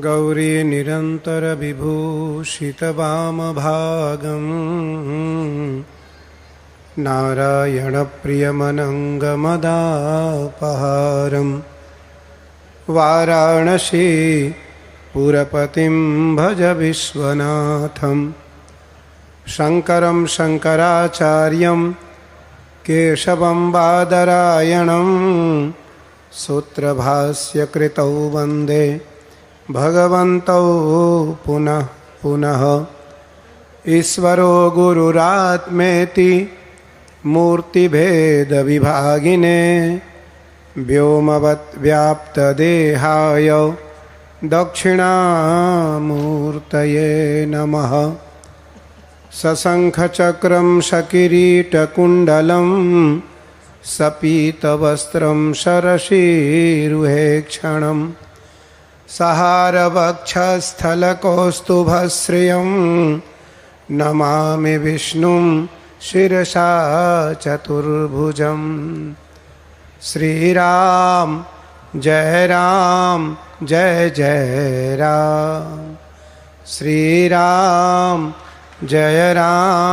गौरी निरन्तरविभूषितवामभागम् नारायणप्रियमनङ्गमदापहारं वाराणसी पुरपतिं भज विश्वनाथं शङ्करं शङ्कराचार्यं केशवं बादरायणं सूत्रभाष्यकृतौ वन्दे भगवन्तौ पुनः पुनः। ईश्वरो गुरुरात्मेति मूर्तिभेदविभागिने व्योमवत् व्याप्तदेहाय दक्षिणामूर्तये नमः। सशङ्खचक्रं सकिरीटकुण्डलं सपीतवस्त्रं शरशिरुहेक्षणं सहारवक्षस्थलकौस्तुभश्रियं नमामि विष्णुं शिरसा चतुर्भुजं। श्रीराम जय जय राम, श्रीराम जय जय राम,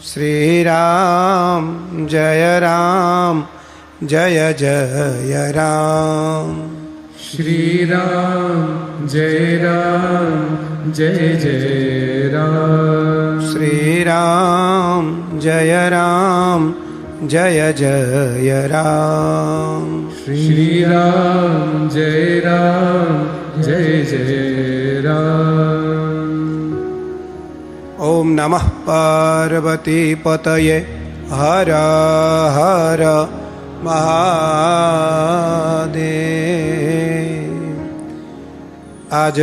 श्रीराम जय जय राम, श्रीराम जय जय राम, श्रीराम जय जय राम, श्रीराम जय जय राम। ओम नमः पार्वती पतये हर हर महादेव। आज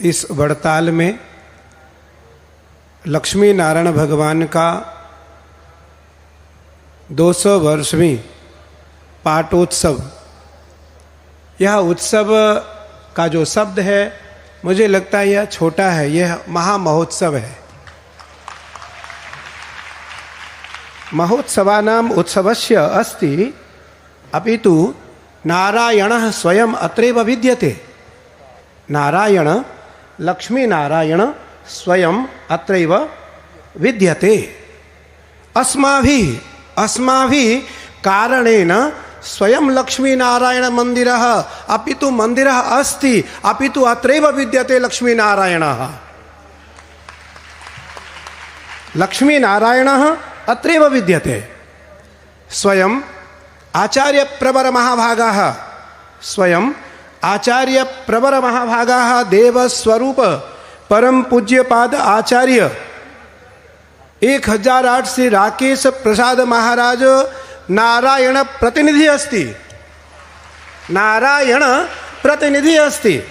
इस वड़ताल में लक्ष्मी नारायण भगवान का 200 वर्षवीं पाटोत्सव, यह उत्सव का जो शब्द है मुझे लगता है यह छोटा है, यह महामहोत्सव है। महोत्सवानाम उत्सवस्य अस्ति अपितु नारायणः स्वयं अत्रैव विद्यते। नारायण लक्ष्मी नारायण स्वयं अत्रैव विद्यते। अस्माभिः कारणेन स्वयं लक्ष्मी नारायण मंदिरः अपितु मंदिरः अस्ति, अपितु अत्रैव विद्यते लक्ष्मी नारायणः। लक्ष्मी नारायणः अत्रैव विद्यते। स्वयं आचार्य प्रवर महाभागाः, स्वयं आचार्य प्रवर महाभागाः देवस्वरूप परम पूज्यपाद आचार्य 1008 श्री राकेश प्रसाद महाराज नारायण प्रतिनिधि अस्ति, नारायण प्रतिनिधि अस्ति।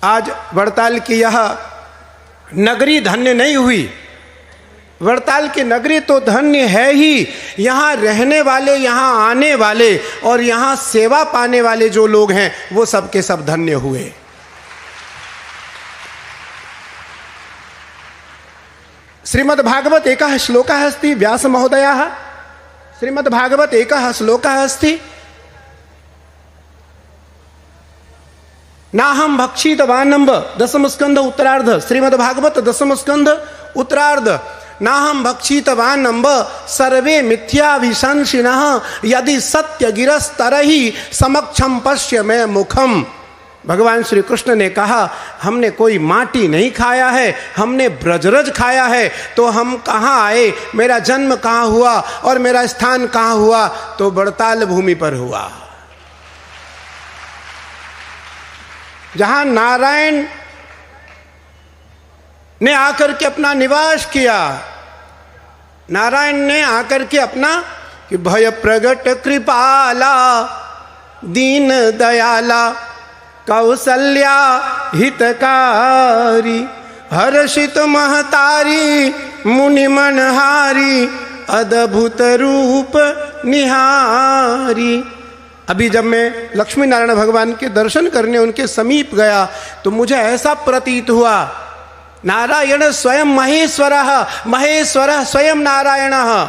आज वड़ताल की यह नगरी धन्य नहीं हुई। वड़ताल की नगरी तो धन्य है ही, यहाँ रहने वाले, यहाँ आने वाले और यहाँ सेवा पाने वाले जो लोग हैं वो सब के सब धन्य हुए। श्रीमद्भागवत एकः श्लोकः अस्ति, व्यास महोदयः श्रीमद्भागवत एकः श्लोकः अस्ति, नाहं भक्षितवानम्ब, दशम स्कंध उत्तरार्ध, श्रीमद्भागवत दशम स्कंध उत्तरार्ध। नाहं भक्षितवानम्ब सर्वे मिथ्याभिशंसिनः यदि सत्य गिरस्तरहि समक्षम पश्य मे मुखम। भगवान श्री कृष्ण ने कहा हमने कोई माटी नहीं खाया है, हमने ब्रजरज खाया है। तो हम कहाँ आए, मेरा जन्म कहाँ हुआ और मेरा स्थान कहाँ हुआ? तो वड़ताल भूमि पर हुआ, जहां नारायण ने आकर के अपना निवास किया। नारायण ने आकर के अपना कि भय प्रगट कृपाला दीन दयाला कौसल्या हितकारी हर्षित महतारी मुनि मनहारी अद्भुत रूप निहारी। अभी जब मैं लक्ष्मी नारायण भगवान के दर्शन करने उनके समीप गया तो मुझे ऐसा प्रतीत हुआ नारायण स्वयं महेश्वरः, महेश्वरः स्वयं नारायणः।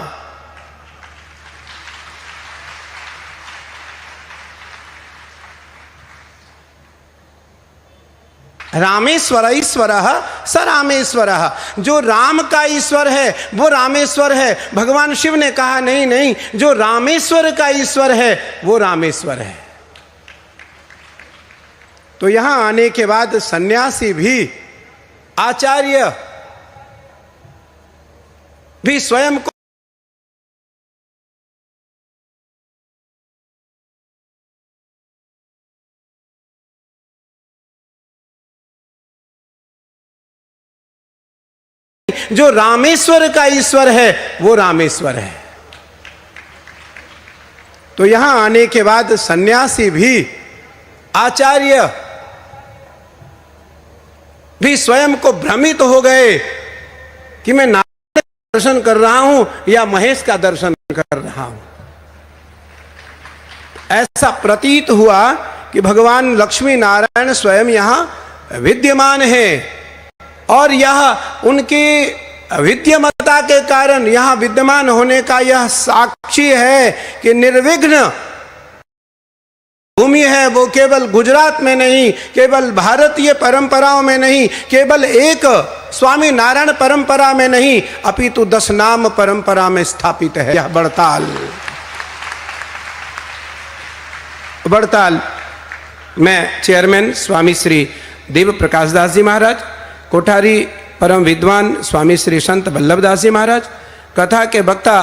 रामेश्वर ईश्वरः स रामेश्वरः, जो राम का ईश्वर है वो रामेश्वर है। भगवान शिव ने कहा नहीं नहीं, जो रामेश्वर का ईश्वर है वो रामेश्वर है। तो यहां आने के बाद सन्यासी भी, आचार्य भी स्वयं को जो रामेश्वर का ईश्वर है वो रामेश्वर है। तो यहां आने के बाद सन्यासी भी, आचार्य भी स्वयं को भ्रमित हो गए कि मैं नारायण का दर्शन कर रहा हूं या महेश का दर्शन कर रहा हूं। ऐसा प्रतीत हुआ कि भगवान लक्ष्मी नारायण स्वयं यहां विद्यमान है और यह उनकी विद्यमता के कारण, यहां विद्यमान होने का यह साक्षी है कि निर्विघ्न भूमि है वो केवल गुजरात में नहीं, केवल भारतीय परंपराओं में नहीं, केवल एक स्वामी नारायण परंपरा में नहीं, अपितु 10 नाम परंपरा में स्थापित है यह बड़ताल में चेयरमैन स्वामी श्री देव प्रकाश दास जी महाराज, कोठारी परम विद्वान स्वामी श्री संत वल्लभदास जी महाराज, कथा के वक्ता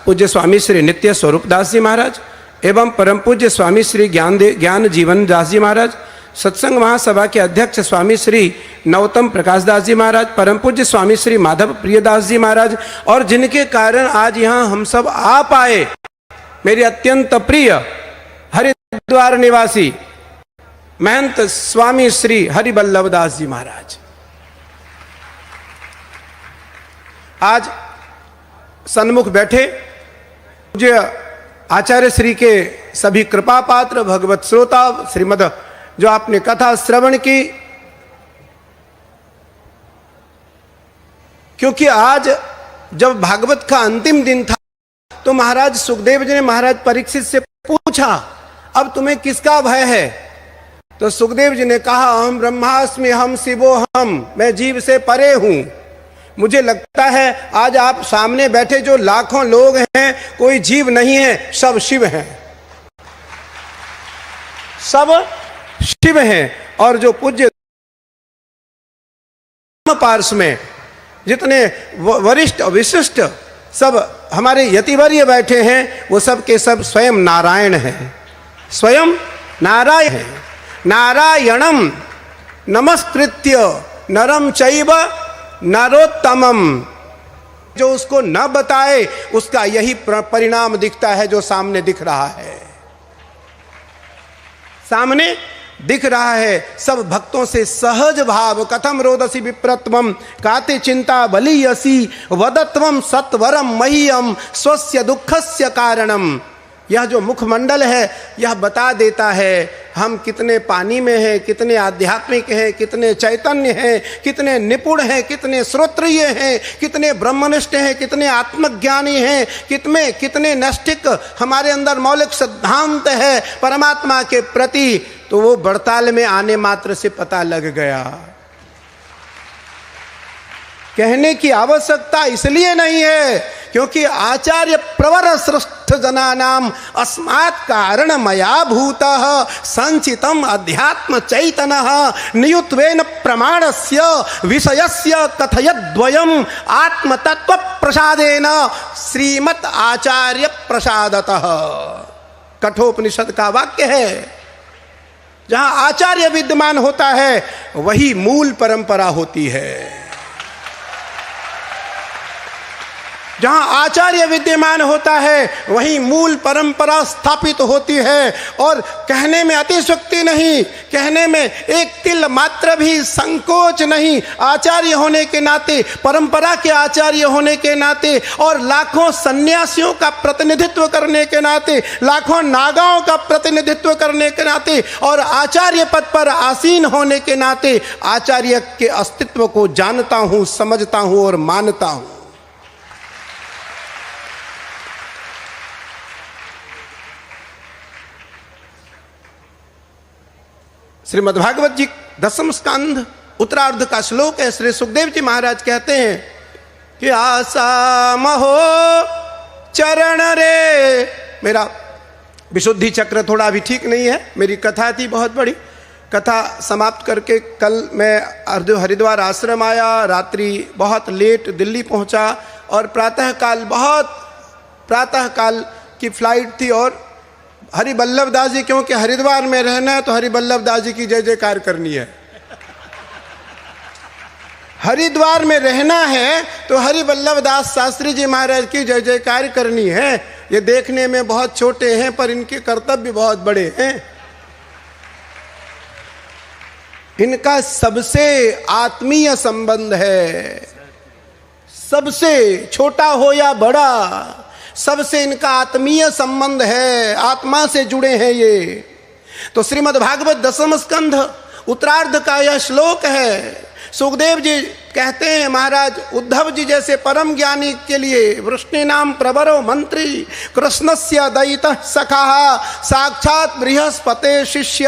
पूज्य स्वामी श्री नित्य स्वरूप दास जी महाराज एवं परम पूज्य स्वामी श्री ज्ञान जीवन दास जी महाराज, सत्संग महासभा के अध्यक्ष स्वामी श्री नवोत्तम प्रकाश दास जी महाराज, परम पूज्य स्वामी श्री माधव प्रियदास जी महाराज, और जिनके कारण आज यहाँ हम सब आ पाए, मेरे अत्यंत प्रिय हरिद्वार निवासी महंत स्वामी श्री हरिवल्लभ दास जी महाराज। आज सन्मुख बैठे पूज्य आचार्य श्री के सभी कृपा पात्र भगवत श्रोता, श्रीमद जो आपने कथा श्रवण की, क्योंकि आज जब भागवत का अंतिम दिन था तो महाराज सुखदेव जी ने महाराज परीक्षित से पूछा, अब तुम्हें किसका भय है? तो सुखदेव जी ने कहा, अहम ब्रह्मास्मि हम शिवो हम, मैं जीव से परे हूं। मुझे लगता है आज आप सामने बैठे जो लाखों लोग हैं, कोई जीव नहीं है, सब शिव हैं, सब शिव हैं। और जो पूज्य पार्श में जितने वरिष्ठ विशिष्ट सब हमारे यतिवर्य बैठे हैं, वो सब के सब स्वयं नारायण हैं, स्वयं नारायण हैं। नारायणम नमस्कृत्य नरम चैव नरोत्तमम, जो उसको न बताए उसका यही परिणाम दिखता है जो सामने दिख रहा है, सामने दिख रहा है। सब भक्तों से सहज भाव, कथम रोदसी विप्रत्वम काते चिंता बलीयसी वदत्वम सत्वरम मह्यम स्वस्य दुखस्य कारणम। यह जो मुखमंडल है यह बता देता है हम कितने पानी में हैं, कितने आध्यात्मिक हैं, कितने चैतन्य हैं, कितने निपुण हैं, कितने श्रोत्रिय हैं, कितने ब्रह्मनिष्ठ हैं, कितने आत्मज्ञानी हैं, कितने नैष्ठिक हमारे अंदर मौलिक सिद्धांत है परमात्मा के प्रति। तो वो बड़ताल में आने मात्र से पता लग गया। कहने की आवश्यकता इसलिए नहीं है क्योंकि आचार्य प्रवर सृष्ट जनानाम अस्मात् कारण मया भूतः संचितम अध्यात्म चैतन्यः नियुत्वेन प्रमाणस्य विषयस्य कथयद्वयम् आत्म तत्व प्रसादेन श्रीमत् आचार्य प्रसादतः। कठोपनिषद का वाक्य है। जहां आचार्य विद्यमान होता है वही मूल परंपरा होती है। जहां आचार्य विद्यमान होता है वहीं मूल परंपरा स्थापित होती है। और कहने में अतिशयोक्ति नहीं, कहने में एक तिल मात्र भी संकोच नहीं। आचार्य होने के नाते, परंपरा के आचार्य होने के नाते और लाखों सन्यासियों का प्रतिनिधित्व करने के नाते, लाखों नागाओं का प्रतिनिधित्व करने के नाते और आचार्य पद पर आसीन होने के नाते आचार्य के अस्तित्व को जानता हूं, समझता हूं और मानता हूं। श्रीमद्भागवत जी 10वें स्कंध उत्तरार्ध का श्लोक है। श्री सुखदेव जी महाराज कहते हैं कि आशा महो चरण रे। मेरा विशुद्धि चक्र थोड़ा भी ठीक नहीं है। मेरी कथा थी बहुत बड़ी, कथा समाप्त करके कल मैं हरिद्वार आश्रम आया, रात्रि बहुत लेट दिल्ली पहुंचा और प्रातःकाल की फ्लाइट थी। और हरिवल्लभ दास जी, क्योंकि हरिद्वार में रहना है तो हरिवल्लभ दास जी की जय जयकार करनी है। हरिद्वार में रहना है तो हरिवल्लभ दास शास्त्री जी महाराज की जय जयकार करनी है। ये देखने में बहुत छोटे हैं पर इनके कर्तव्य बहुत बड़े हैं। इनका सबसे आत्मीय संबंध है, सबसे छोटा हो या बड़ा, सबसे इनका आत्मीय संबंध है, आत्मा से जुड़े हैं ये। तो श्रीमद् भागवत 10वें स्कंध उत्तरार्ध का यह श्लोक है। सुखदेव जी कहते हैं, महाराज उद्धव जी जैसे परम ज्ञानी के लिए वृष्णि नाम प्रवरो मंत्री कृष्णस्य दयितः सखा साक्षात बृहस्पते शिष्य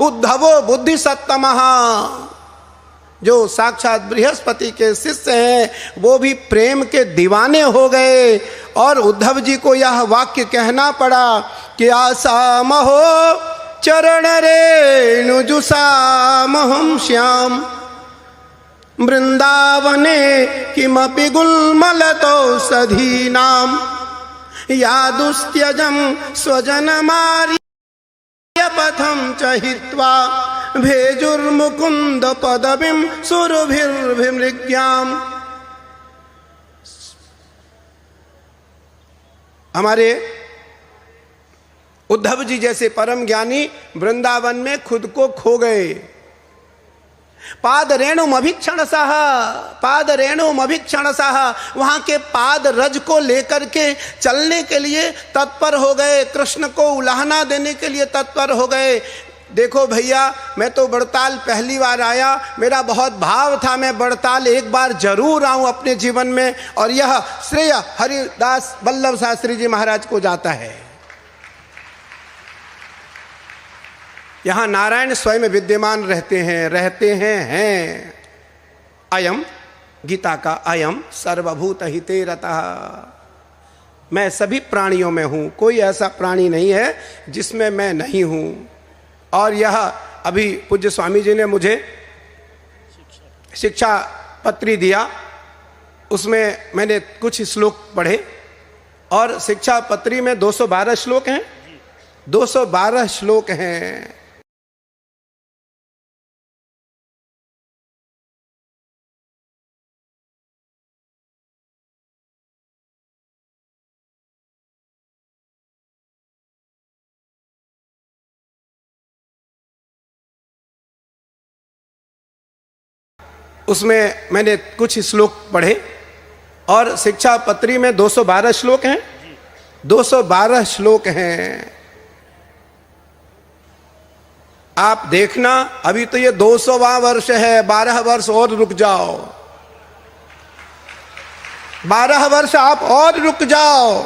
उद्धवो बुद्धि सत्तमः। जो साक्षात बृहस्पति के शिष्य हैं वो भी प्रेम के दीवाने हो गए। और उद्धव जी को यह वाक्य कहना पड़ा कि आशा महो चरण रेणुजुषामहं श्याम वृंदावने किमपि गुल्मलतौषधीनां यादुस्त्यजं स्वजनमार्यपथं च हित्वा भेजुर्मुकुंद पदवीं सुरभिर्भिमृग्याम्। हमारे उद्धव जी जैसे परम ज्ञानी वृंदावन में खुद को खो गए। पाद रेणुमभिक्षणसः, पाद रेणुमभिक्षणसः, वहां के पाद रज को लेकर के चलने के लिए तत्पर हो गए, कृष्ण को उलाहना देने के लिए तत्पर हो गए। देखो भैया, मैं तो बड़ताल पहली बार आया, मेरा बहुत भाव था मैं बड़ताल एक बार जरूर आऊं अपने जीवन में। और यह श्रेय हरिदास वल्लभ शास्त्री जी महाराज को जाता है। यहां नारायण स्वयं विद्यमान रहते हैं। अयम गीता का अयम सर्वभूत हिते रतः। मैं सभी प्राणियों में हूं, कोई ऐसा प्राणी नहीं है जिसमें मैं नहीं हूं। और यह अभी पूज्य स्वामी जी ने मुझे शिक्षा पत्री दिया, उसमें मैंने कुछ श्लोक पढ़े और शिक्षा पत्री में 212 श्लोक हैं, 212 श्लोक हैं। उसमें मैंने कुछ श्लोक पढ़े और शिक्षा पत्री में 212 श्लोक हैं, 212 श्लोक हैं। आप देखना, अभी तो ये 200वां वर्ष है, 12 वर्ष और रुक जाओ, 12 वर्ष आप और रुक जाओ।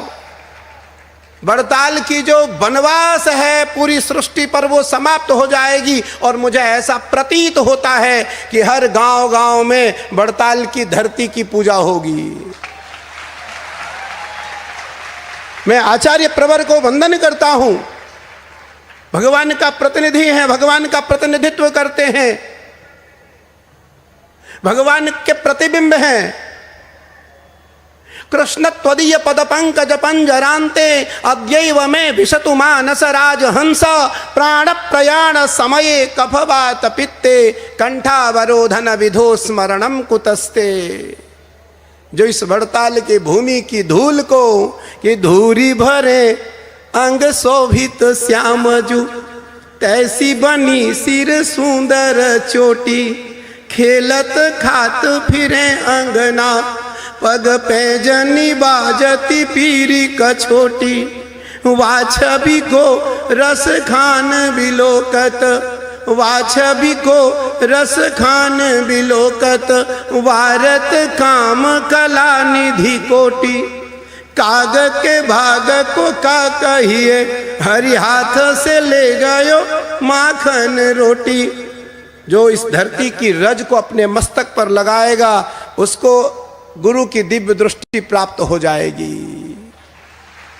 बड़ताल की जो वनवास है पूरी सृष्टि पर वो समाप्त हो जाएगी। और मुझे ऐसा प्रतीत होता है कि हर गांव गांव में बड़ताल की धरती की पूजा होगी। मैं आचार्य प्रवर को वंदन करता हूं, भगवान का प्रतिनिधि हैं, भगवान का प्रतिनिधित्व करते हैं, भगवान के प्रतिबिंब हैं। कृष्ण त्वदीय पद पंकज पंजरांते अद्यैव में विशतु मानस राज हंस प्राण प्रयाण समये कफवात पित्ते कंठावरोधन विधो स्मरणम कुतस्ते। जो इस वड़ताल के भूमि की धूल को कि धूरी भरे अंग शोभित श्याम जू, तैसी बनी सिर सुंदर चोटी, खेलत खात फिरे अंगना, पग पैजनी बाजती पीरी कछोटी, वाछबी को रस खान बिलोकत, वाछबी को रस खान बिलोकत, वारत काम कला निधि कोटि, काग के भाग को का कहिए, हरि हाथ से ले गयो माखन रोटी। जो इस धरती की रज को अपने मस्तक पर लगाएगा उसको गुरु की दिव्य दृष्टि प्राप्त हो जाएगी।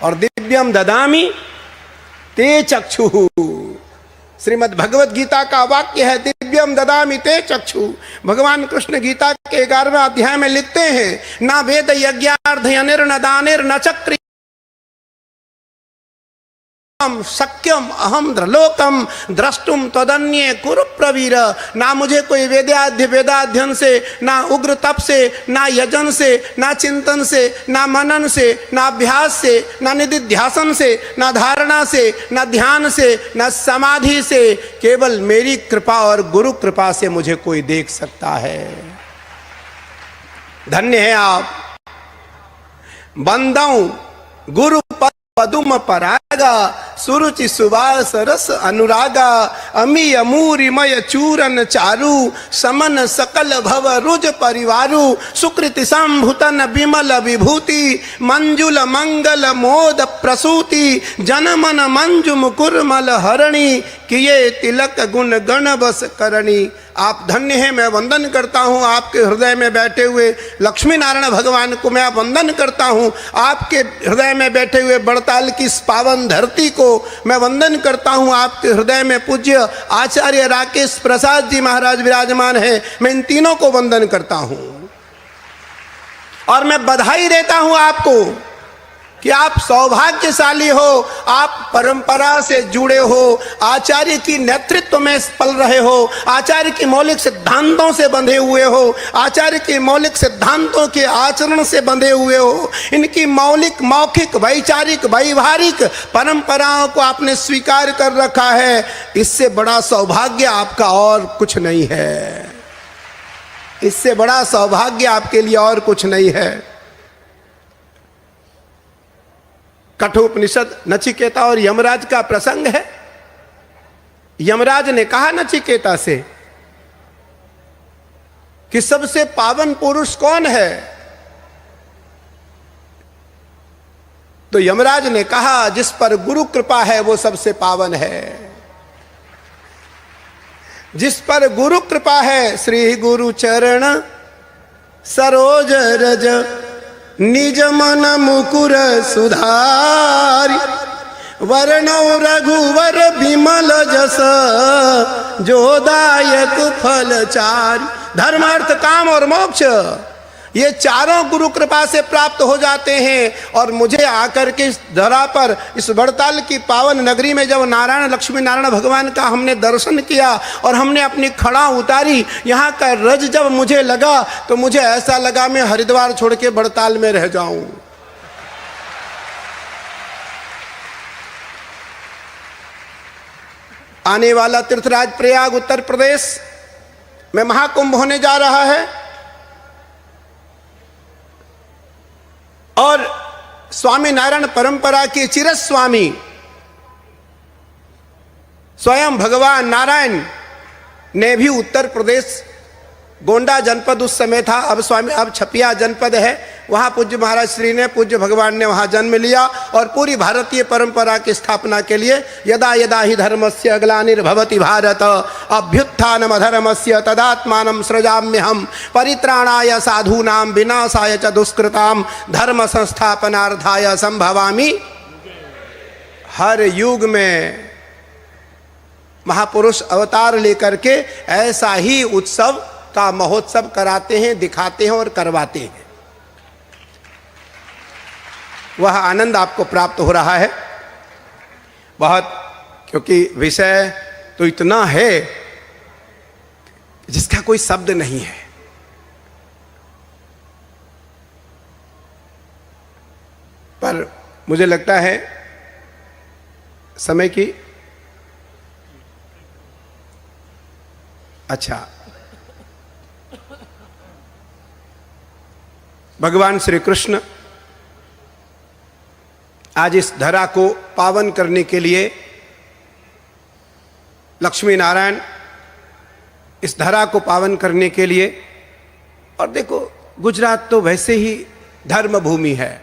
और दिव्यम ददामी ते चक्षु, श्रीमद् भगवत गीता का वाक्य है, दिव्यम ददामि ते चक्षु। भगवान कृष्ण गीता के 11वें अध्याय में लिखते हैं, ना वेद यज्ञार्धयनिर न दानिर न चक्रि सक्यम अहम द्रलोकम द्रष्टुम तदन्ये कुरु प्रवीर। ना मुझे कोई वेदाध्ययन से, ना उग्र तप से, ना यजन से, ना चिंतन से, ना मनन से, ना अभ्यास से, ना निधिध्यासन से, ना धारणा से, ना ध्यान से, ना समाधि से, केवल मेरी कृपा और गुरु कृपा से मुझे कोई देख सकता है। धन्य है आप। बंदऊ गुरु पदुम परागा, सुरुचि सुवास रस अनुरागा, अमी अमूरिमय चूरन चारु, समन सकल भव रुज परिवारु, सुकृति संभुतन विमल विभूति, मंजुल मंगल मोद प्रसूति, जनमन मंजु मुकुरमल हरणी, किए तिलक गुण गण बस करणी। आप धन्य हैं। मैं वंदन करता हूँ आपके हृदय में बैठे हुए लक्ष्मी नारायण भगवान को मैं वंदन करता हूँ। आपके हृदय में बैठे हुए बड़ताल की इस पावन धरती को मैं वंदन करता हूँ। आपके हृदय में पूज्य आचार्य राकेश प्रसाद जी महाराज विराजमान है। मैं इन तीनों को वंदन करता हूँ और मैं बधाई देता हूँ आपको कि आप सौभाग्यशाली हो। आप परंपरा से जुड़े हो, आचार्य की नेतृत्व में पल रहे हो, आचार्य की मौलिक सिद्धांतों से बंधे हुए हो, आचार्य के मौलिक सिद्धांतों के आचरण से बंधे हुए हो। इनकी मौलिक मौखिक वैचारिक वैवाहिक परंपराओं को आपने स्वीकार कर रखा है। इससे बड़ा सौभाग्य आपका और कुछ नहीं है। इससे बड़ा सौभाग्य आपके लिए और कुछ नहीं है। कठोपनिषद नचिकेता और यमराज का प्रसंग है। यमराज ने कहा नचिकेता से कि सबसे पावन पुरुष कौन है? तो यमराज ने कहा जिस पर गुरु कृपा है वो सबसे पावन है। जिस पर गुरु कृपा है, श्री गुरु चरण सरोज रज, निज मन मुकुर सुधारी, वर्णो रघुवर विमल जस, जो दायक फल चारि। धर्म अर्थ काम और मोक्ष ये चारों गुरु कृपा से प्राप्त हो जाते हैं। और मुझे आकर के इस धरा पर, इस वड़ताल की पावन नगरी में जब नारायण लक्ष्मी नारायण भगवान का हमने दर्शन किया और हमने अपनी खड़ा उतारी, यहाँ का रज जब मुझे लगा तो मुझे ऐसा लगा मैं हरिद्वार छोड़ के वड़ताल में रह जाऊं। आने वाला तीर्थराज प्रयाग उत्तर प्रदेश में महाकुंभ होने जा रहा है और स्वामी नारायण परंपरा के चिरस्वामी स्वयं भगवान नारायण ने भी उत्तर प्रदेश, गोंडा जनपद उस समय था, अब छपिया जनपद है, वहाँ पूज्य महाराज श्री ने, पूज्य भगवान ने वहाँ जन्म लिया और पूरी भारतीय परंपरा की स्थापना के लिए यदा यदा ही धर्मस्य ग्लानिर्भवति भारत अभ्युत्थानम धर्मस्य तदात्मानं सृजाम्यहम् परित्राणाय साधूनां विनाशाय च दुष्कृतां धर्म संस्थापनार्थाय संभवामि। हर युग में महापुरुष अवतार लेकर के ऐसा ही उत्सव का महोत्सव कराते हैं, दिखाते हैं और करवाते हैं। वह आनंद आपको प्राप्त हो रहा है बहुत, क्योंकि विषय तो इतना है जिसका कोई शब्द नहीं है। पर मुझे लगता है समय की, अच्छा, भगवान श्री कृष्ण आज इस धरा को पावन करने के लिए, लक्ष्मी नारायण इस धरा को पावन करने के लिए, और देखो गुजरात तो वैसे ही धर्म भूमि है,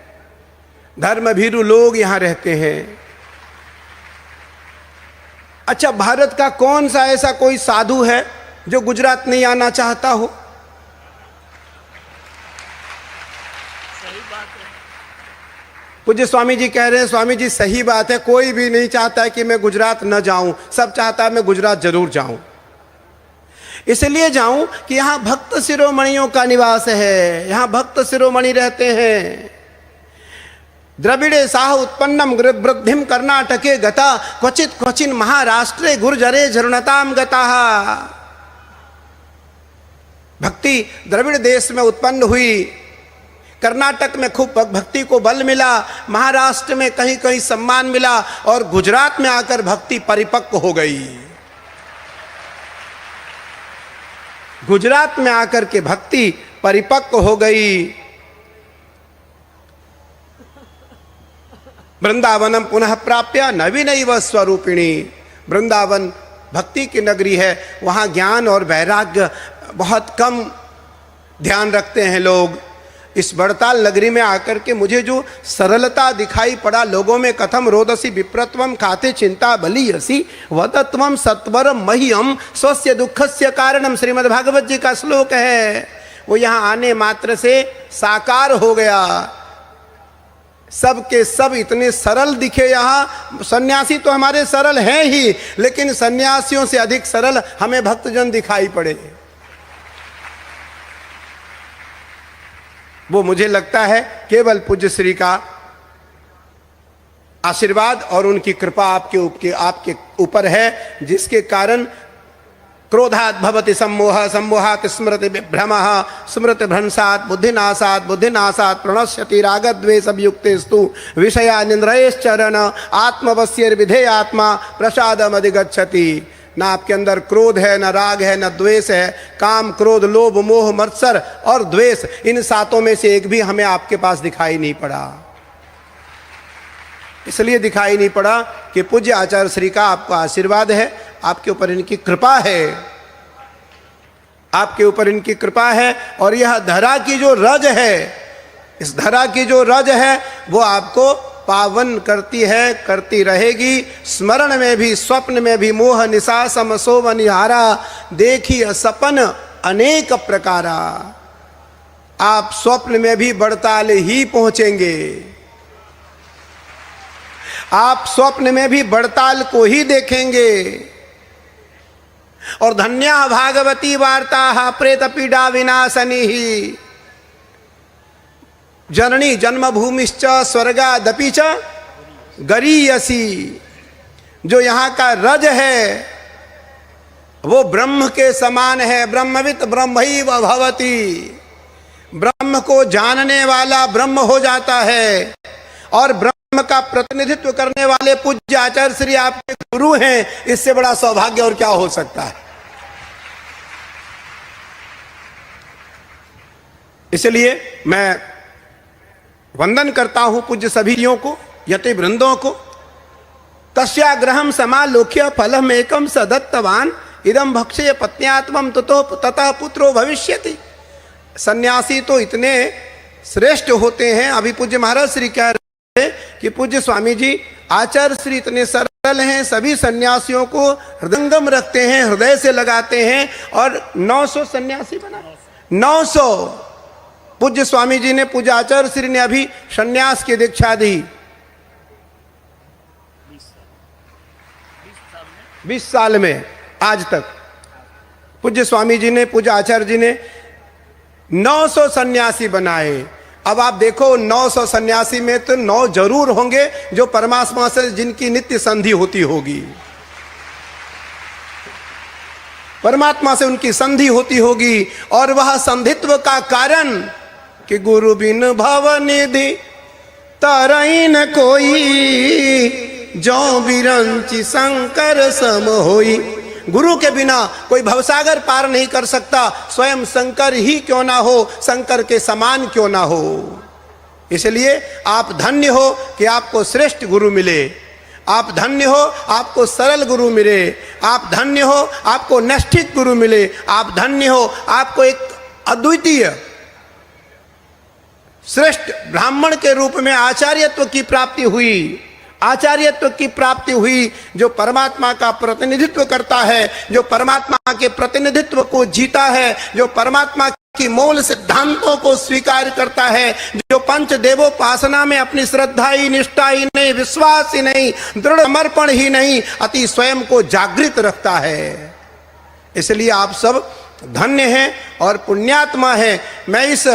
धर्मभीरु लोग यहां रहते हैं। अच्छा, भारत का कौन सा ऐसा कोई साधु है जो गुजरात नहीं आना चाहता हो? पूज्य स्वामी जी कह रहे हैं, स्वामी जी सही बात है, कोई भी नहीं चाहता है कि मैं गुजरात न जाऊं, सब चाहता है मैं गुजरात जरूर जाऊं। इसलिए जाऊं कि यहां भक्त शिरोमणियों का निवास है, यहां भक्त शिरोमणि रहते हैं। द्रविड़े साह उत्पन्नम वृद्धिम कर्नाटके गता क्वचित क्वचिन महाराष्ट्रे गुर्जरे झरणताम गता। भक्ति द्रविड़ देश में उत्पन्न हुई, कर्नाटक में खूब भक्ति को बल मिला, महाराष्ट्र में कहीं कहीं सम्मान मिला, और गुजरात में आकर भक्ति परिपक्व हो गई। गुजरात में आकर के भक्ति परिपक्व हो गई। वृंदावनम पुनः प्राप्य नवीनैव स्वरूपिणी। वृंदावन भक्ति की नगरी है, वहां ज्ञान और वैराग्य बहुत कम ध्यान रखते हैं लोग। इस बड़ताल नगरी में आकर के मुझे जो सरलता दिखाई पड़ा, लोगों में कथम रोदसी विप्रत्वम खाते चिंता बलियसी वदत्वम सत्वरम मह्यम स्वस्य दुखस्य कारणम, श्रीमद् भागवत जी का श्लोक है। वो यहाँ आने मात्र से साकार हो गया। सब के सब इतने सरल दिखे। यहाँ सन्यासी तो हमारे सरल हैं ही, लेकिन सन्यासियों से अधिक सरल हमें भक्तजन दिखाई पड़े। वो मुझे लगता है केवल पूज्य श्री का आशीर्वाद और उनकी कृपा आपके ऊपर है, जिसके कारण क्रोधात् भवति सम्मोह, सम्मोहात् स्मृति विभ्रमः, स्मृति भ्रंशात् बुद्धिनाशात्, बुद्धिनाशात् प्रणश्यति रागद्वेषयुक्तेस्तु विषयानिन्द्रियश्चरण आत्मवश्यैर्विधेयात्मा प्रसादमधिगच्छति। ना आपके अंदर क्रोध है, न राग है, न द्वेष है। काम, क्रोध, लोभ, मोह, मत्सर और द्वेष, इन सातों में से एक भी हमें आपके पास दिखाई नहीं पड़ा। इसलिए दिखाई नहीं पड़ा कि पूज्य आचार्य श्री का आपको आशीर्वाद है, आपके ऊपर इनकी कृपा है, आपके ऊपर इनकी कृपा है। और यह धरा की जो रज है, इस धरा की जो रज है, वो आपको पावन करती है, करती रहेगी। स्मरण में भी, स्वप्न में भी मोह निशा समसो वनिहारा, देखी सपन अनेक प्रकारा। आप स्वप्न में भी बड़ताल ही पहुंचेंगे, आप स्वप्न में भी बड़ताल को ही देखेंगे। और धन्या भागवती वार्ता प्रेत पीड़ा विनाशनी ही, जननी जन्मभूमिश्च स्वर्गादपि च गरीयसी। जो यहाँ का रज है वो ब्रह्म के समान है। ब्रह्मवित् ब्रह्मैव भवति, ब्रह्म को जानने वाला ब्रह्म हो जाता है। और ब्रह्म का प्रतिनिधित्व करने वाले पूज्य आचार्य श्री आपके गुरु हैं, इससे बड़ा सौभाग्य और क्या हो सकता है। इसलिए मैं वंदन करता हूं पूज्य सभीयों को, यति वृंदों को। तस्याग्रहम समालोक्य फलम एकम सदत्तवान इदम भक्षे पत्न्यात्मम ततः पुत्रो भविष्यति। सन्यासी तो इतने श्रेष्ठ होते हैं। अभी पूज्य महाराज श्री कह रहे हैं कि पूज्य स्वामी जी आचार्य श्री इतने सरल हैं, सभी सन्यासियों को हृदयंगम रखते हैं, हृदय से लगाते हैं। और 900 सन्यासी बना, 900 पूज्य स्वामी जी ने, पूज्य आचार्य श्री ने अभी संन्यास की दीक्षा दी 20 साल में आज तक। पूज्य स्वामी जी ने, पूज्य आचार्य जी ने 900 सन्यासी बनाए। अब आप देखो 900 सन्यासी में तो 9 जरूर होंगे जो परमात्मा से जिनकी नित्य संधि होती होगी, परमात्मा से उनकी संधि होती होगी। और वह संधित्व का कारण कि गुरु बिन भव निधि तरई न कोई, जो बिरंची शंकर सम होई। गुरु के बिना कोई भवसागर पार नहीं कर सकता, स्वयं शंकर ही क्यों ना हो, शंकर के समान क्यों ना हो। इसलिए आप धन्य हो कि आपको श्रेष्ठ गुरु मिले, आप धन्य हो आपको सरल गुरु मिले, आप धन्य हो आपको नैष्ठिक गुरु मिले, आप धन्य हो आपको एक अद्वितीय श्रेष्ठ ब्राह्मण के रूप में आचार्यत्व की प्राप्ति हुई, आचार्यत्व की प्राप्ति हुई, जो परमात्मा का प्रतिनिधित्व करता है, जो परमात्मा के प्रतिनिधित्व को जीता है, जो परमात्मा की मूल सिद्धांतों को स्वीकार करता है, जो पंच देवोपासना में अपनी श्रद्धा ही, निष्ठा ही नहीं, विश्वास ही नहीं, दृढ़ समर्पण ही नहीं, अति स्वयं को जागृत रखता है। इसलिए आप सब धन्य हैं और पुण्यात्मा हैं। मैं इस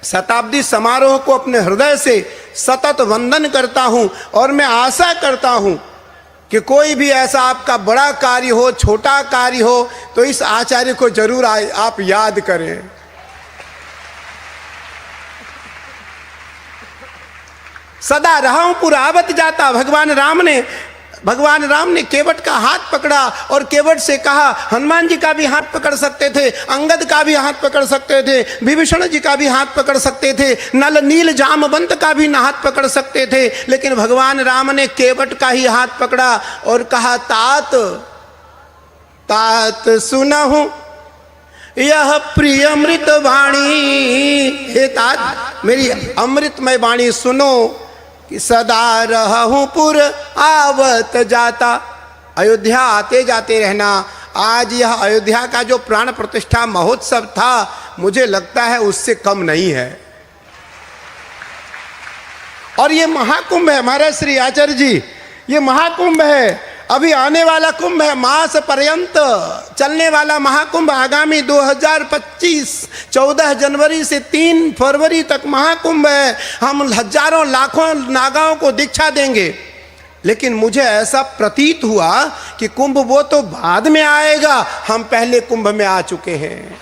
शताब्दी समारोह को अपने हृदय से सतत वंदन करता हूं और मैं आशा करता हूं कि कोई भी ऐसा आपका बड़ा कार्य हो, छोटा कार्य हो, तो इस आचार्य को जरूर आप याद करें। सदा रहूं पुरावत जाता। भगवान राम ने केवट का हाथ पकड़ा और केवट से कहा, हनुमान जी का भी हाथ पकड़ सकते थे, अंगद का भी हाथ पकड़ सकते थे, विभीषण जी का भी हाथ पकड़ सकते थे, नल नील जामवंत का भी हाथ पकड़ सकते थे, लेकिन भगवान राम ने केवट का ही हाथ पकड़ा और कहा, तात तात सुनहु यह प्रिय अमृत वाणी। हे तात, मेरी अमृतमय वाणी सुनो कि सदा रहूं पुर आवत जाता। अयोध्या आते जाते रहना। आज यह अयोध्या का जो प्राण प्रतिष्ठा महोत्सव था, मुझे लगता है उससे कम नहीं है। और ये महाकुंभ है महाराज श्री आचार्य जी, ये महाकुंभ है। अभी आने वाला कुंभ है, मास पर्यंत चलने वाला महाकुंभ आगामी 2025 14 जनवरी से 3 फरवरी तक महाकुंभ है। हम हजारों लाखों नागाओं को दीक्षा देंगे, लेकिन मुझे ऐसा प्रतीत हुआ कि कुंभ वो तो बाद में आएगा, हम पहले कुंभ में आ चुके हैं।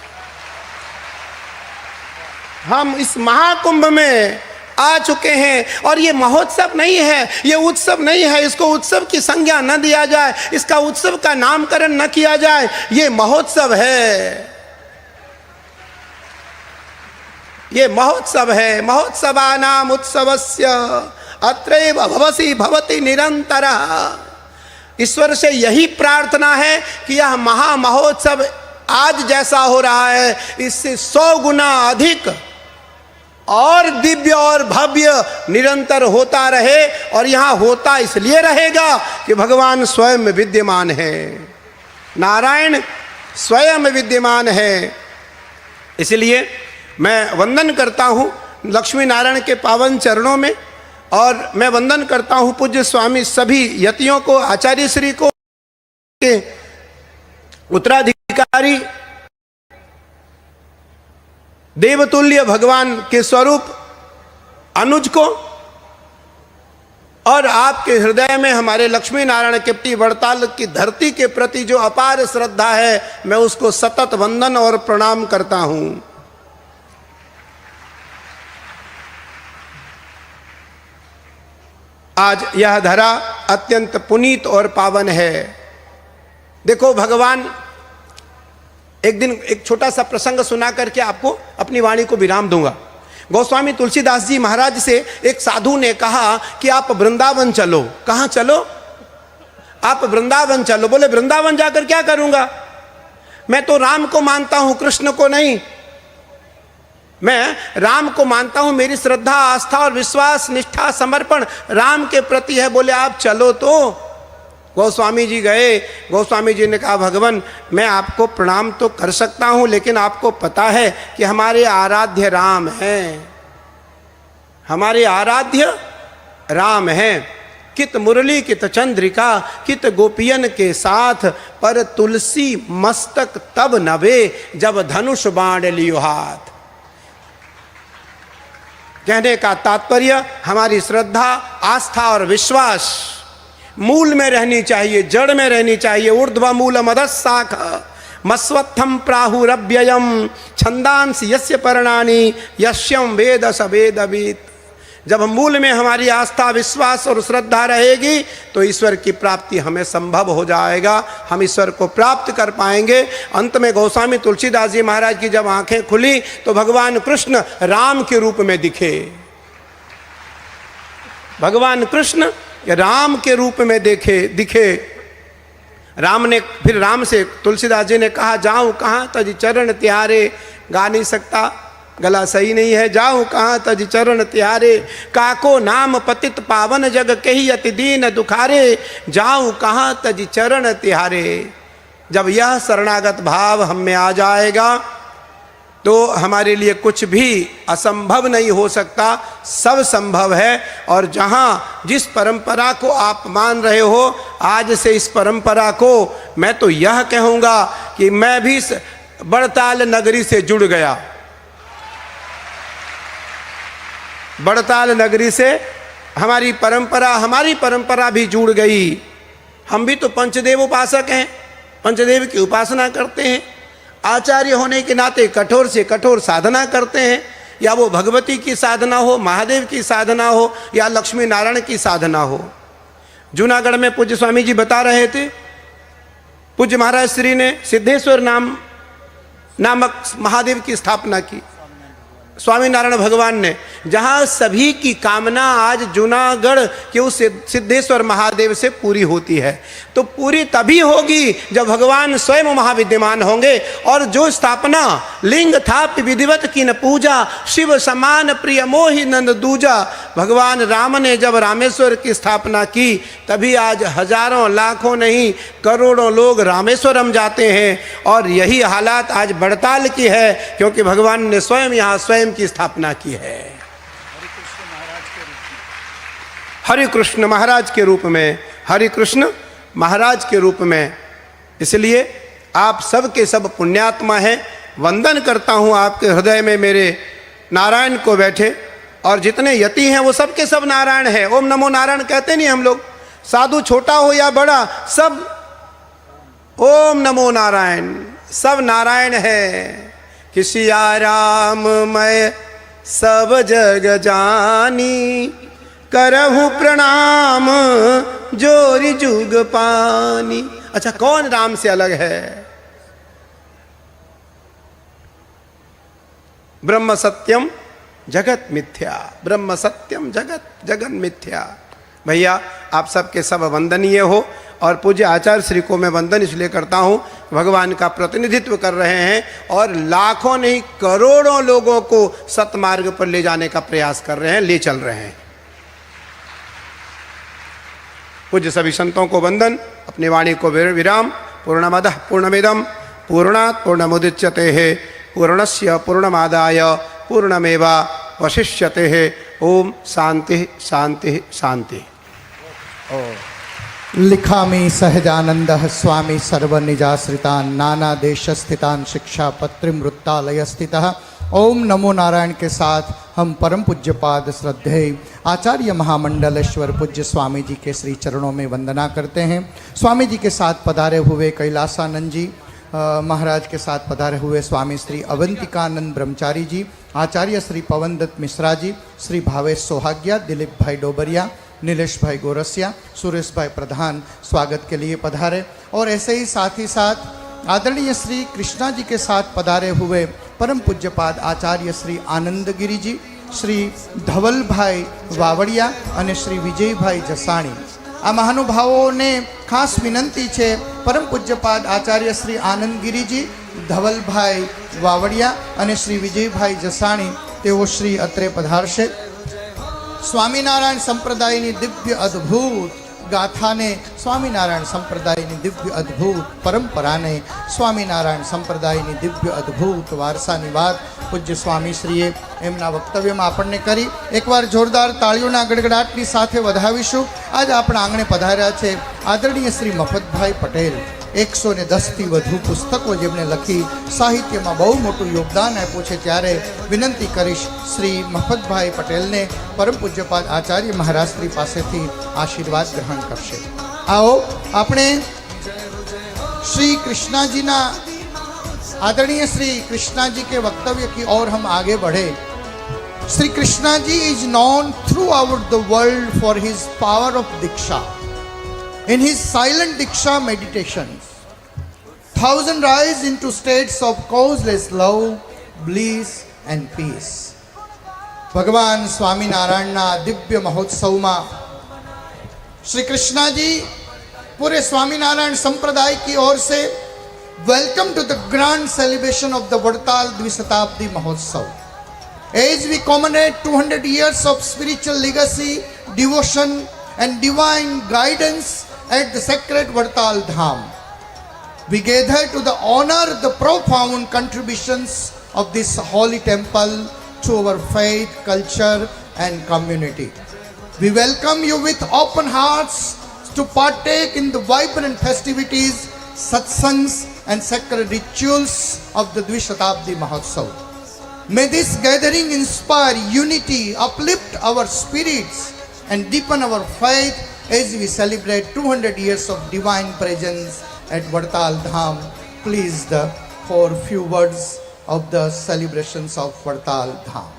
हम इस महाकुंभ में आ चुके हैं। और ये महोत्सव नहीं है, ये उत्सव नहीं है, इसको उत्सव की संज्ञा न दिया जाए, इसका उत्सव का नामकरण न किया जाए। ये महोत्सव है, ये महोत्सव है। महोत्सवानाम उत्सवस्य अत्रैव भवसि भवति निरंतरः। ईश्वर से यही प्रार्थना है कि यह महा महोत्सव आज जैसा हो रहा है, इससे 100 गुना अधिक और दिव्य और भव्य निरंतर होता रहे। और यहां होता इसलिए रहेगा कि भगवान स्वयं विद्यमान है, नारायण स्वयं विद्यमान है। इसलिए मैं वंदन करता हूं लक्ष्मी नारायण के पावन चरणों में, और मैं वंदन करता हूं पूज्य स्वामी सभी यतियों को, आचार्य श्री को, के उत्तराधिकारी देवतुल्य भगवान के स्वरूप अनुज को, और आपके हृदय में हमारे लक्ष्मी नारायण के प्रति, वड़ताल की धरती के प्रति जो अपार श्रद्धा है, मैं उसको सतत वंदन और प्रणाम करता हूं। आज यह धरा अत्यंत पुनीत और पावन है। देखो भगवान, एक दिन एक छोटा सा प्रसंग सुना करके आपको अपनी वाणी को विराम दूंगा। गोस्वामी तुलसीदास जी महाराज से एक साधु ने कहा कि आप वृंदावन चलो। कहाँ चलो? आप वृंदावन चलो। बोले वृंदावन जाकर क्या करूंगा? मैं तो राम को मानता हूं, कृष्ण को नहीं। मैं राम को मानता हूं, मेरी श्रद्धा, आस्था और विश्वास, निष्ठा, समर्पण राम के प्रति है। बोले आप चलो तो। गोस्वामी जी गए। गोस्वामी जी ने कहा, भगवान मैं आपको प्रणाम तो कर सकता हूं, लेकिन आपको पता है कि हमारे आराध्य राम हैं, हमारे आराध्य राम हैं। कित मुरली कित चंद्रिका कित गोपियन के साथ, पर तुलसी मस्तक तब नभे जब धनुष बाण लियो हाथ। कहने का तात्पर्य, हमारी श्रद्धा, आस्था और विश्वास मूल में रहनी चाहिए, जड़ में रहनी चाहिए। ऊर्ध्व मूल मदशाख मस्वत्थम प्राहुरव्ययम छंदांसि यस्य पर्णानि यस्यम वेद स वेदवित्। जब मूल में हमारी आस्था, विश्वास और श्रद्धा रहेगी तो ईश्वर की प्राप्ति हमें संभव हो जाएगा, हम ईश्वर को प्राप्त कर पाएंगे। अंत में गोस्वामी तुलसीदास जी महाराज की जब आंखें खुली तो भगवान कृष्ण राम के रूप में दिखे। भगवान कृष्ण राम के रूप में दिखे। राम ने फिर राम से तुलसीदास जी ने कहा, जाऊं कहाँ तज चरण त्यारे। गा नहीं सकता, गला सही नहीं है। जाऊं कहाँ तज चरण त्यारे, काको नाम पतित पावन जग कही अति दीन दुखारे। जाऊं कहाँ तज चरण त्यारे। जब यह शरणागत भाव हम में आ जाएगा तो हमारे लिए कुछ भी असंभव नहीं हो सकता, सब संभव है। और जहाँ जिस परंपरा को आप मान रहे हो, आज से इस परंपरा को मैं तो यह कहूँगा कि मैं भी बड़ताल नगरी से जुड़ गया। बड़ताल नगरी से हमारी परंपरा भी जुड़ गई। हम भी तो पंचदेव उपासक हैं, पंचदेव की उपासना करते हैं। आचार्य होने के नाते कठोर से कठोर साधना करते हैं, या वो भगवती की साधना हो, महादेव की साधना हो, या लक्ष्मी नारायण की साधना हो। जूनागढ़ में पूज्य स्वामी जी बता रहे थे, पूज्य महाराज श्री ने सिद्धेश्वर नामक महादेव की स्थापना की, स्वामी नारायण भगवान ने, जहाँ सभी की कामना आज जूनागढ़ के उस सिद्धेश्वर महादेव से पूरी होती है। तो पूरी तभी होगी जब भगवान स्वयं महाविद्यमान होंगे। और जो स्थापना लिंग था विधिवत की न पूजा, शिव समान प्रिय मोहि नंद दूजा। भगवान राम ने जब रामेश्वर की स्थापना की तभी आज हजारों लाखों नहीं करोड़ों लोग रामेश्वरम जाते हैं। और यही हालात आज बड़ताल की है, क्योंकि भगवान ने स्वयं यहाँ स्वयं की स्थापना की है। हरि कृष्ण महाराज के रूप में, हरि कृष्ण महाराज के रूप में। इसलिए आप सब के सब पुण्यात्मा हैं। वंदन करता हूं आपके हृदय में मेरे नारायण को बैठे, और जितने यति हैं वो सब के सब नारायण हैं। ओम नमो नारायण कहते नहीं हम लोग, साधु छोटा हो या बड़ा सब ओम नमो नारायण, सब नारायण है। किसी आराम मैं सब जग जानी, करहु प्रणाम जोरी जुग पानी। अच्छा, कौन राम से अलग है? ब्रह्म सत्यम जगत मिथ्या, ब्रह्म सत्यम जगत मिथ्या। भैया आप सबके सब वंदनीय हो, और पूज्य आचार्य श्री को मैं वंदन इसलिए करता हूँ, भगवान का प्रतिनिधित्व कर रहे हैं और लाखों नहीं करोड़ों लोगों को सतमार्ग पर ले जाने का प्रयास कर रहे हैं, ले चल रहे हैं। पूज्य सभी संतों को वंदन, अपनी वाणी को विराम। पूर्णमदः पूर्णमिदं पूर्णात् पूर्णमुदच्यते पूर्णस्य पूर्णमादाय पूर्णमेवावशिष्यते। ओम शांति शांति शांति। लिखामि सहजानंदः स्वामी सर्वनिजाश्रितान् नाना देश स्थितान् शिक्षापत्रिमृत्तालय स्थितः। ओम नमो नारायण के साथ हम परम पूज्यपाद श्रद्धेय आचार्य महामंडलेश्वर पूज्य स्वामी जी के श्री चरणों में वंदना करते हैं। स्वामी जी के साथ पधारे हुए कैलासानंद जी महाराज के साथ पधारे हुए स्वामी श्री अवंतिकानंद ब्रह्मचारी जी, आचार्य श्री पवन दत्त मिश्रा जी, श्री भावेश सोहाग्या, दिलीप भाई डोबरिया, नीलेश भाई गोरसिया, सुरेश भाई प्रधान स्वागत के लिए पधारे। और ऐसे ही साथ आदरणीय श्री कृष्णा जी के साथ पधारे हुए परम पूज्यपाद आचार्य श्री आनंद गिरी जी, श्री धवल भाई वावड़िया और श्री विजय भाई जसाणी। आ महानुभावों ने खास विनंती है, परम पूज्यपाद आचार्य श्री आनंद गिरी जी, धवल भाई वावड़िया और श्री विजय भाई जसाणी तेओ श्री अत्रे पधारशे। स्वामीनारायण संप्रदायनी दिव्य अद्भुत गाथाने, स्वामीनारायण संप्रदायनी दिव्य अद्भुत परंपराने, स्वामीनारायण संप्रदायनी दिव्य अद्भुत वारसानी વાત પૂજ્ય સ્વામીશ્રીએ એમના વક્તવ્યમાં આપણને કરી। એકવાર જોરદાર તાળીઓના ગડગડાટની સાથે વધાવીશું। આજ આપણા આંગણે પધાર્યા છે આદરણીય શ્રી મફતભાઈ પટેલ। 110થી વધુ પુસ્તકો જેમણે લખી, સાહિત્યમાં બહુ મોટું યોગદાન આપ્યું છે। ત્યારે વિનંતી કરીશ શ્રી મફતભાઈ પટેલને પરમ પૂજ્યપાદ આચાર્ય મહારાજ શ્રી પાસેથી આશીર્વાદ ગ્રહણ કરશે। आओ આપણે श्री कृष्णा जी ना आदरणीय श्री कृष्णा जी के वक्तव्य की ओर हम आगे बढ़े। Sri Krishna ji is known throughout the world for his power of Diksha. In his silent Diksha meditations, thousands rise into states of causeless love, bliss and peace. भगवान स्वामीनारायणના દિવ્ય મહોત્સવમાં श्री कृष्णा जी पूरे स्वामीनारायण संप्रदाय की ओर से welcome to the grand celebration of the Vadtal द्विशताब्दी महोत्सव. As we commemorate 200 years of spiritual legacy, devotion and divine guidance at the sacred Vardtal Dham, we gather to the honor the profound contributions of this holy temple to our faith, culture and community. We welcome you with open hearts to partake in the vibrant festivities, satsangs and sacred rituals of the Dvishatabdi Mahotsav. May this gathering inspire unity, uplift our spirits and deepen our faith as we celebrate 200 years of divine presence at Vardtal Dham. Please for few words of the celebrations of Vardtal Dham.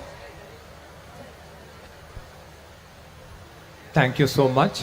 Thank you so much.